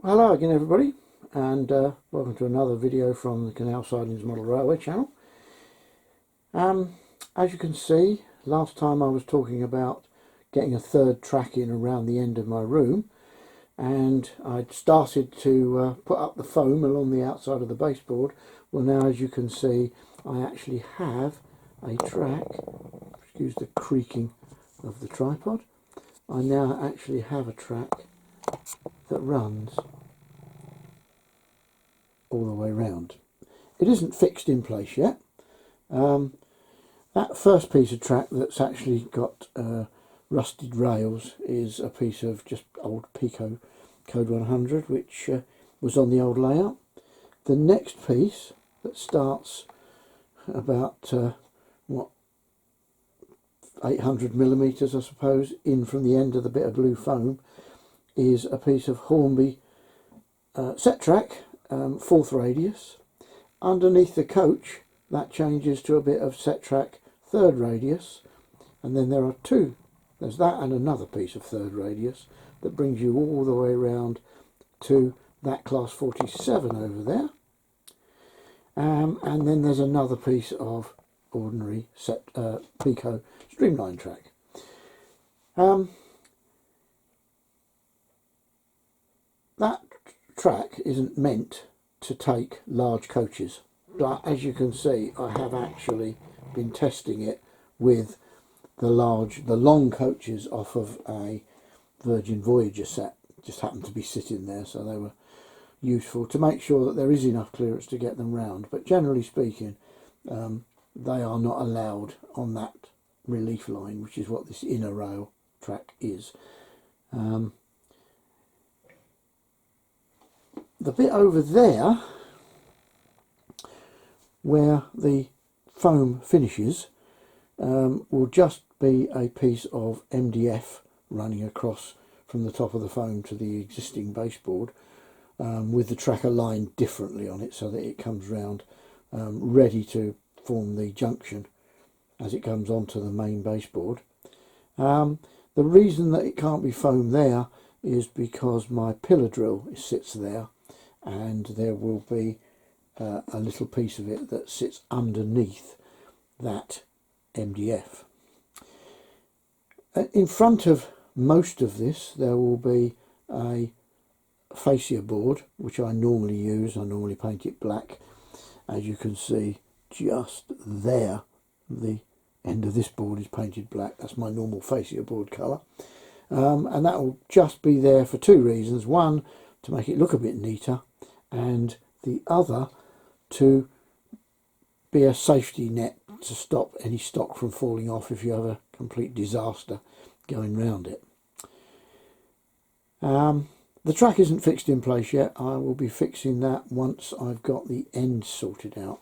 Hello again everybody, and welcome to another video from the Canal Sidings Model Railway channel. As you can see, last time I was talking about getting a third track in around the end of my room, and I'd started to put up the foam along the outside of the baseboard. Well, now as you can see, I actually have a track. Excuse the creaking of the tripod. I now actually have a track that runs all the way round. It isn't fixed in place yet. That first piece of track that's actually got rusted rails is a piece of just old Pico Code 100, which was on the old layout. The next piece that starts about 800 millimeters, I suppose, in from the end of the bit of blue foam is a piece of Hornby set track, 4th radius. Underneath the coach, that changes to a bit of set track 3rd radius, and then there are two. There's that and another piece of 3rd radius that brings you all the way around to that class 47 over there. And then there's another piece of ordinary set Pico streamline track. That track isn't meant to take large coaches, but as you can see, I have actually been testing it with the long coaches off of a Virgin Voyager set. Just happened to be sitting there, so they were useful to make sure that there is enough clearance to get them round. But generally speaking, they are not allowed on that relief line, which is what this inner rail track is. The bit over there where the foam finishes will just be a piece of MDF running across from the top of the foam to the existing baseboard, with the track aligned differently on it so that it comes round ready to form the junction as it comes onto the main baseboard. The reason that it can't be foam there is because my pillar drill sits there, and there will be a little piece of it that sits underneath that MDF. In front of most of this there will be a fascia board, which I normally use. I normally paint it black. As you can see, just there, the end of this board is painted black. That's my normal fascia board colour, and that will just be there for two reasons. One, to make it look a bit neater, and the other to be a safety net to stop any stock from falling off if you have a complete disaster going round it. The track isn't fixed in place yet. I will be fixing that once I've got the ends sorted out.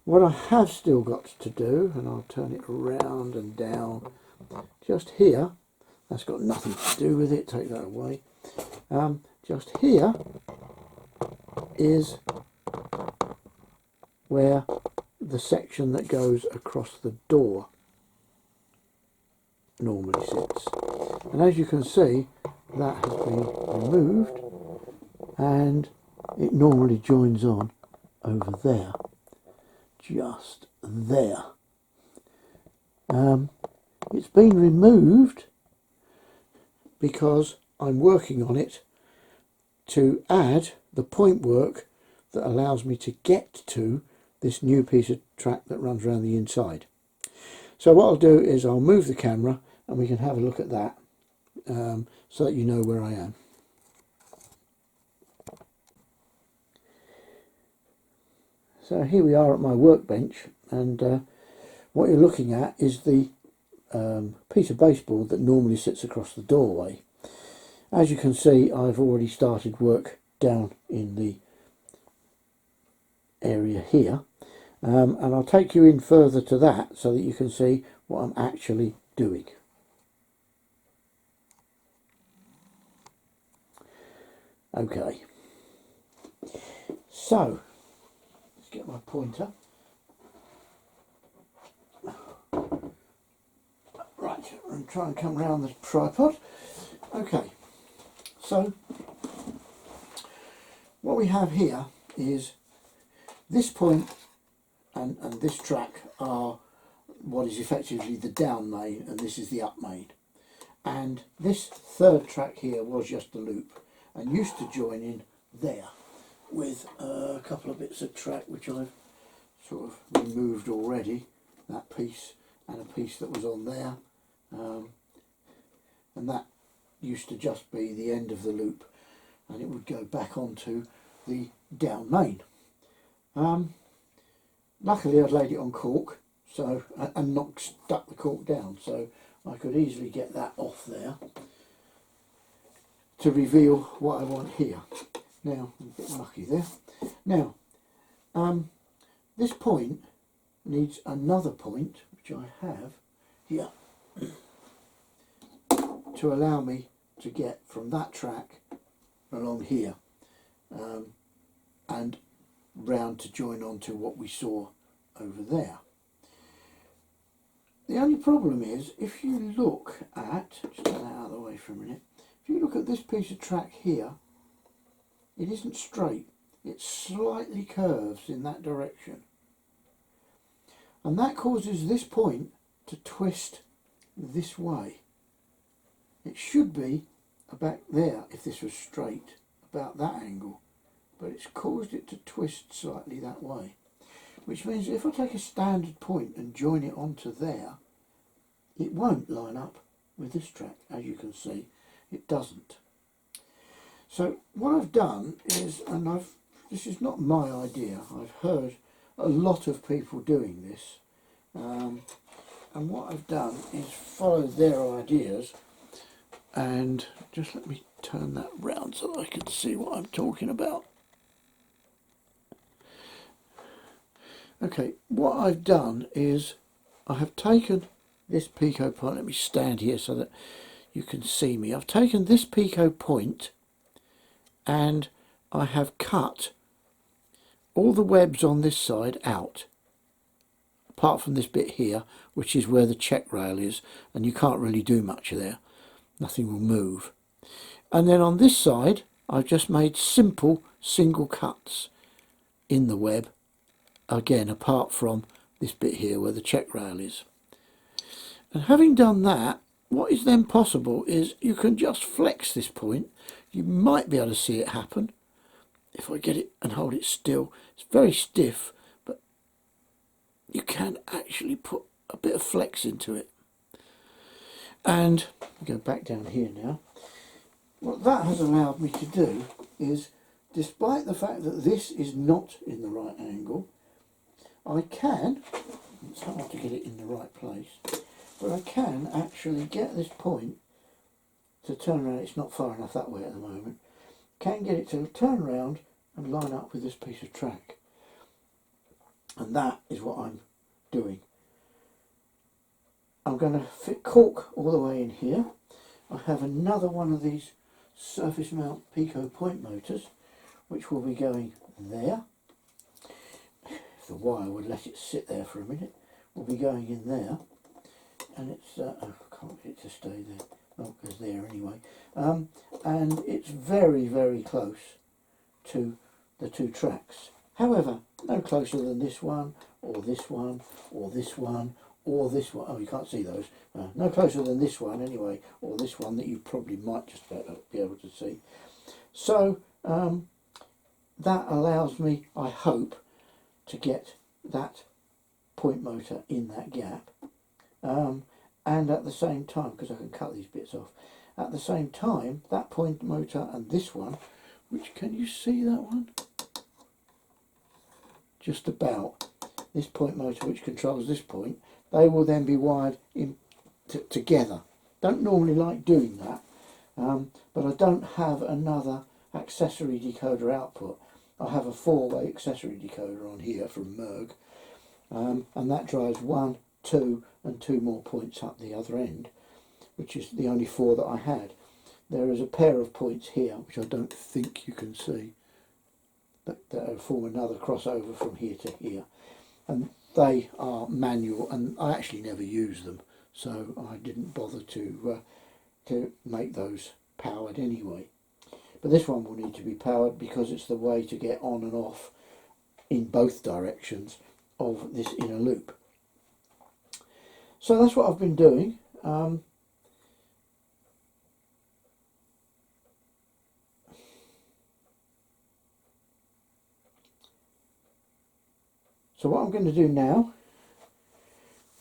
What I have still got to do, and I'll turn it around and down just here, that's got nothing to do with it, take that away. Just here is where the section that goes across the door normally sits, and as you can see, that has been removed and it normally joins on over there, just there. It's been removed because I'm working on it to add the point work that allows me to get to this new piece of track that runs around the inside. So what I'll do is I'll move the camera and we can have a look at that, so that you know where I am. So here we are at my workbench, and what you're looking at is the piece of baseboard that normally sits across the doorway. As you can see, I've already started work down in the area here, and I'll take you in further to that so that you can see what I'm actually doing. Okay, so let's get my pointer. Right, and try and come round the tripod. Okay, so what we have here is this point and this track are what is effectively the down main, and this is the up main. And this third track here was just a loop and used to join in there with a couple of bits of track which I've sort of removed already, that piece and a piece that was on there, and that used to just be the end of the loop, and it would go back onto the down main. Luckily I'd laid it on cork, so and not stuck the cork down, so I could easily get that off there to reveal what I want here. Now, I'm a bit mucky there. Now, this point needs another point, which I have here, to allow me to get from that track along here and round to join onto what we saw over there. The only problem is, if you look at, just get that out of the way for a minute, if you look at this piece of track here, it isn't straight, it slightly curves in that direction. And that causes this point to twist this way. It should be about there if this was straight, about that angle, but it's caused it to twist slightly that way. Which means if I take a standard point and join it onto there, it won't line up with this track. As you can see, it doesn't. So what I've done is, and this is not my idea, I've heard a lot of people doing this, and what I've done is followed their ideas, and just let me turn that round so that I can see what I'm talking about. Okay, what I've done is I have taken this picot point, let me stand here so that you can see me. I've taken this picot point and I have cut all the webs on this side out, apart from this bit here, which is where the check rail is, and you can't really do much there, nothing will move. And then on this side I've just made simple single cuts in the web, again apart from this bit here where the check rail is. And having done that, what is then possible is you can just flex this point. You might be able to see it happen if I get it and hold it still. It's very stiff, but you can actually put a bit of flex into it. And go back down here now. What that has allowed me to do is, despite the fact that this is not in the right angle, I can, it's hard to get it in the right place, but I can actually get this point to turn around. It's not far enough that way at the moment. Can get it to turn around and line up with this piece of track. And that is what I'm doing. I'm going to fit cork all the way in here. I have another one of these surface mount picot point motors, which will be going there. If the wire would let it sit there for a minute, will be going in there. And it's, I can't get it to stay there. Oh, it goes there anyway. And it's very, very close to the two tracks. However, no closer than this one, or this one, or this one, or this one. Oh, you can't see those. No closer than this one anyway, or this one that you probably might just be able to see. So that allows me, I hope, to get that point motor in that gap. And at the same time, because I can cut these bits off, at the same time, that point motor and this one, which, can you see that one? Just about. This point motor which controls this point, they will then be wired in together. Don't normally like doing that, but I don't have another accessory decoder output. I have a 4-way accessory decoder on here from Merg, and that drives 1, 2 and 2 more points up the other end, which is the only 4 that I had. There is a pair of points here which I don't think you can see, that form another crossover from here to here, and they are manual, and I actually never use them, so I didn't bother to make those powered anyway. but this one will need to be powered because it's the way to get on and off in both directions of this inner loop. So that's what I've been doing. So what I'm going to do now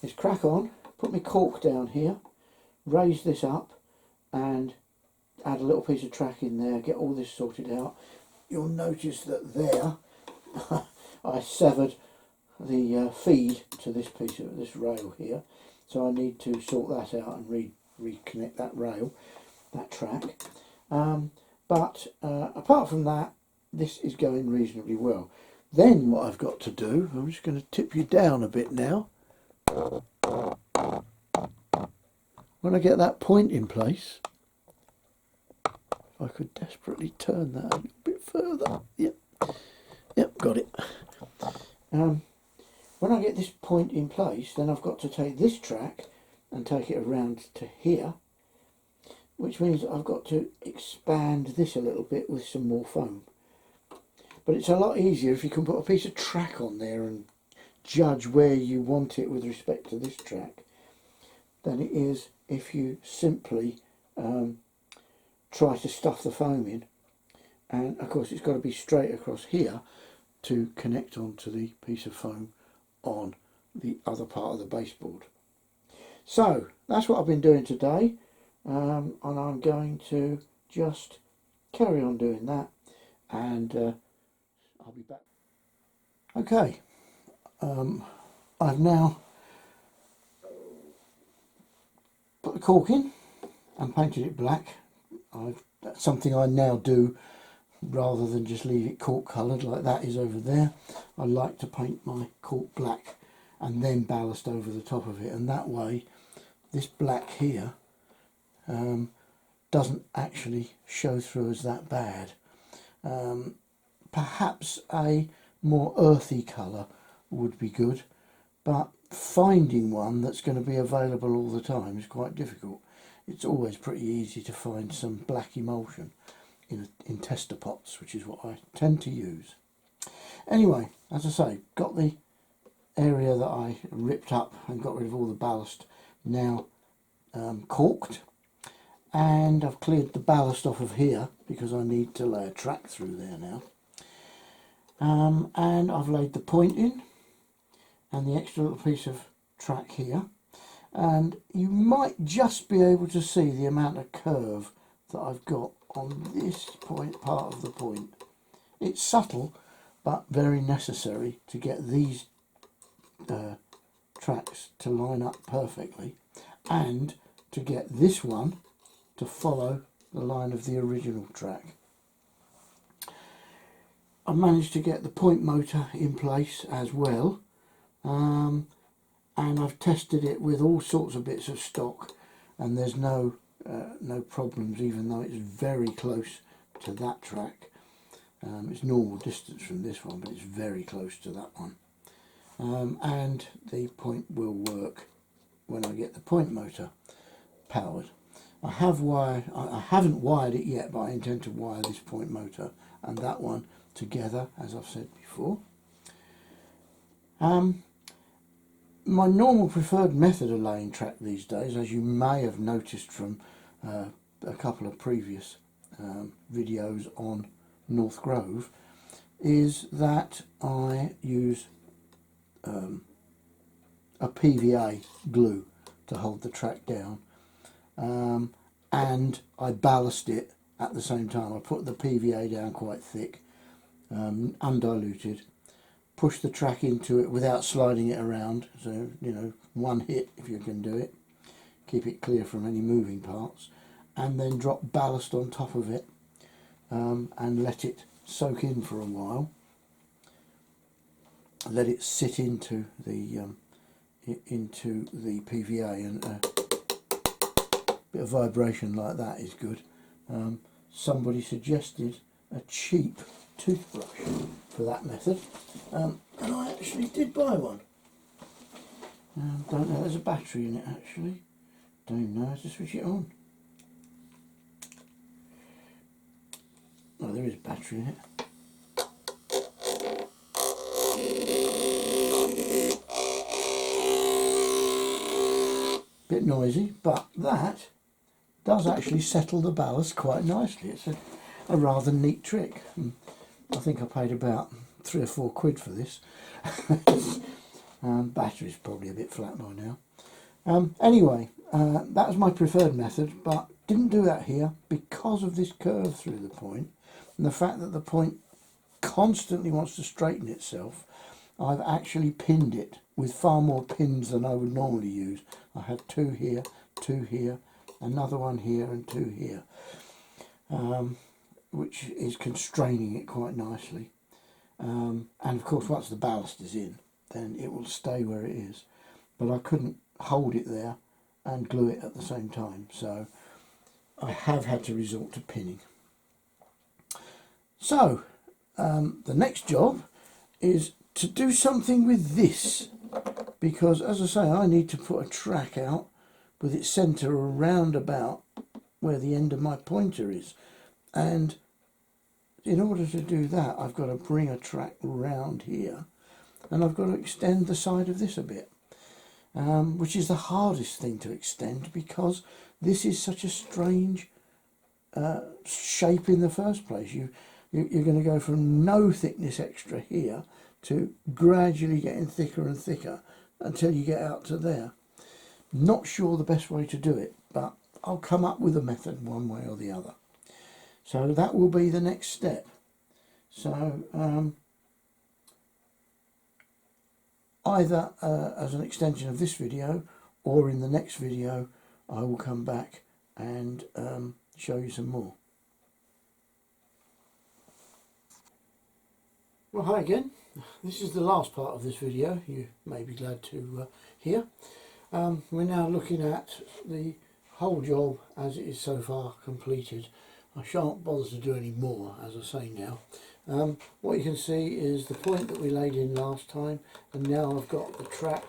is crack on, put my cork down here, raise this up and add a little piece of track in there, get all this sorted out. You'll notice that there I severed the feed to this piece of this rail here, so I need to sort that out and reconnect that rail, that track. But apart from that, this is going reasonably well. Then what I've got to do, I'm just going to tip you down a bit now. When I get that point in place, if I could desperately turn that a little bit further. Yep, got it. When I get this point in place, then I've got to take this track and take it around to here, which means I've got to expand this a little bit with some more foam. But it's a lot easier if you can put a piece of track on there and judge where you want it with respect to this track than it is if you simply try to stuff the foam in. And of course it's got to be straight across here to connect onto the piece of foam on the other part of the baseboard. So that's what I've been doing today, and I'm going to just carry on doing that, and I'll be back. Okay, I've now put the cork in and painted it black. That's something I now do rather than just leave it cork coloured like that is over there. I like to paint my cork black and then ballast over the top of it, and that way this black here doesn't actually show through as that bad. Perhaps a more earthy colour would be good, but finding one that's going to be available all the time is quite difficult. It's always pretty easy to find some black emulsion in tester pots, which is what I tend to use. Anyway, as I say, got the area that I ripped up and got rid of all the ballast now corked, and I've cleared the ballast off of here because I need to lay a track through there now. And I've laid the point in and the extra little piece of track here, and you might just be able to see the amount of curve that I've got on this part of the point. It's subtle but very necessary to get these tracks to line up perfectly and to get this one to follow the line of the original track. I managed to get the point motor in place as well, and I've tested it with all sorts of bits of stock, and there's no problems, even though it's very close to that track. It's normal distance from this one, but it's very close to that one, and the point will work when I get the point motor powered. I haven't wired it yet, but I intend to wire this point motor and that one together, as I've said before. My normal preferred method of laying track these days, as you may have noticed from a couple of previous videos on North Grove, is that I use a PVA glue to hold the track down, and I ballast it at the same time. I put the PVA down quite thick, undiluted, push the track into it without sliding it around, so you know, one hit if you can do it, keep it clear from any moving parts, and then drop ballast on top of it, and let it soak in for a while, let it sit into the PVA, and a bit of vibration like that is good. Somebody suggested a cheap toothbrush for that method, and I actually did buy one. Don't know, there's a battery in it actually, don't know how to switch it on. Well, there is battery in it. Bit noisy, but that does actually settle the ballast quite nicely. It's a rather neat trick. I think I paid about £3 or £4 for this. Battery's probably a bit flat by now. Anyway, that was my preferred method, but didn't do that here because of this curve through the point and the fact that the point constantly wants to straighten itself. I've actually pinned it with far more pins than I would normally use. I have 2 here, 2 here, another one here and 2 here, which is constraining it quite nicely. And of course once the ballast is in, then it will stay where it is. But I couldn't hold it there and glue it at the same time, so I have had to resort to pinning. So the next job is to do something with this, because as I say, I need to put a track out with its centre around about where the end of my pointer is, and in order to do that I've got to bring a track round here, and I've got to extend the side of this a bit, which is the hardest thing to extend because this is such a strange shape in the first place. You're going to go from no thickness extra here to gradually getting thicker and thicker until you get out to there. Not sure the best way to do it, but I'll come up with a method one way or the other. So that will be the next step. So either as an extension of this video or in the next video I will come back and show you some more. Well, hi again. This is the last part of this video, you may be glad to hear. We're now looking at the whole job as it is so far completed. I shan't bother to do any more, as I say now. What you can see is the point that we laid in last time, and now I've got the track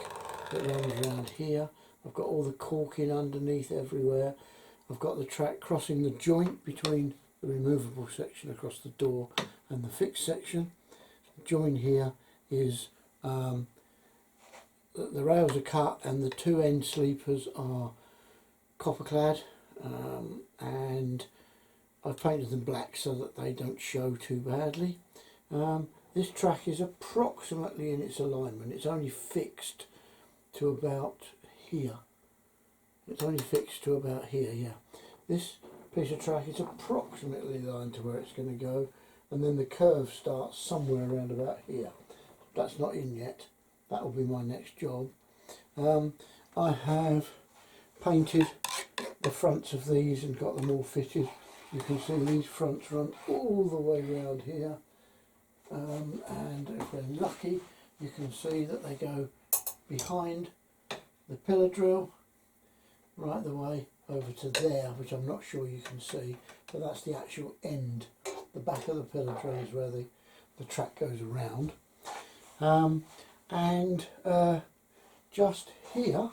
that runs around here. I've got all the caulking underneath everywhere. I've got the track crossing the joint between the removable section across the door and the fixed section. The joint here is the rails are cut and the 2 end sleepers are copper clad, and I've painted them black so that they don't show too badly. This track is approximately in its alignment. It's only fixed to about here. It's only fixed to about here, yeah. This piece of track is approximately aligned to where it's going to go, and then the curve starts somewhere around about here. That's not in yet. That will be my next job. I have painted the fronts of these and got them all fitted. You can see these fronts run all the way around here, and if we're lucky you can see that they go behind the pillar drill right the way over to there, which I'm not sure you can see, but that's the actual end. The back of the pillar drill is where the track goes around, and just here,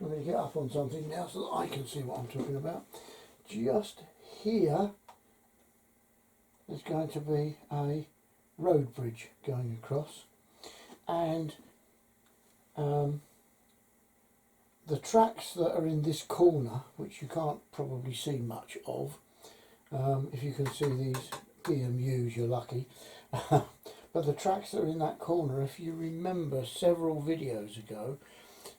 I'm going to get up on something now so that I can see what I'm talking about. Just here there's going to be a road bridge going across, and the tracks that are in this corner, which you can't probably see much of, if you can see these DMUs you're lucky, but the tracks that are in that corner, if you remember several videos ago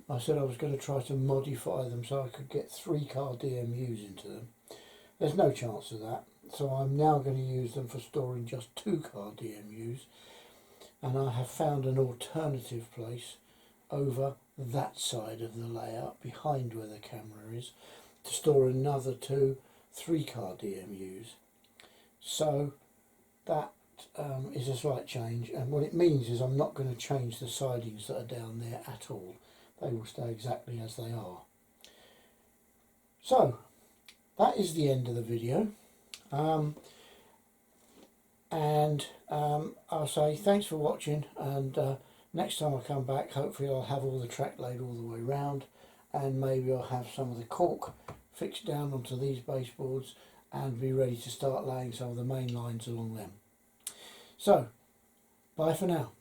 I said I was going to try to modify them so I could get 3-car DMUs into them. There's no chance of that, so I'm now going to use them for storing just 2-car DMUs, and I have found an alternative place over that side of the layout behind where the camera is to store another 2 3-car DMUs. So that is a slight change, and what it means is I'm not going to change the sidings that are down there at all. They will stay exactly as they are. So that is the end of the video, and I'll say thanks for watching, and next time I come back hopefully I'll have all the track laid all the way round, and maybe I'll have some of the cork fixed down onto these baseboards and be ready to start laying some of the main lines along them. So, bye for now.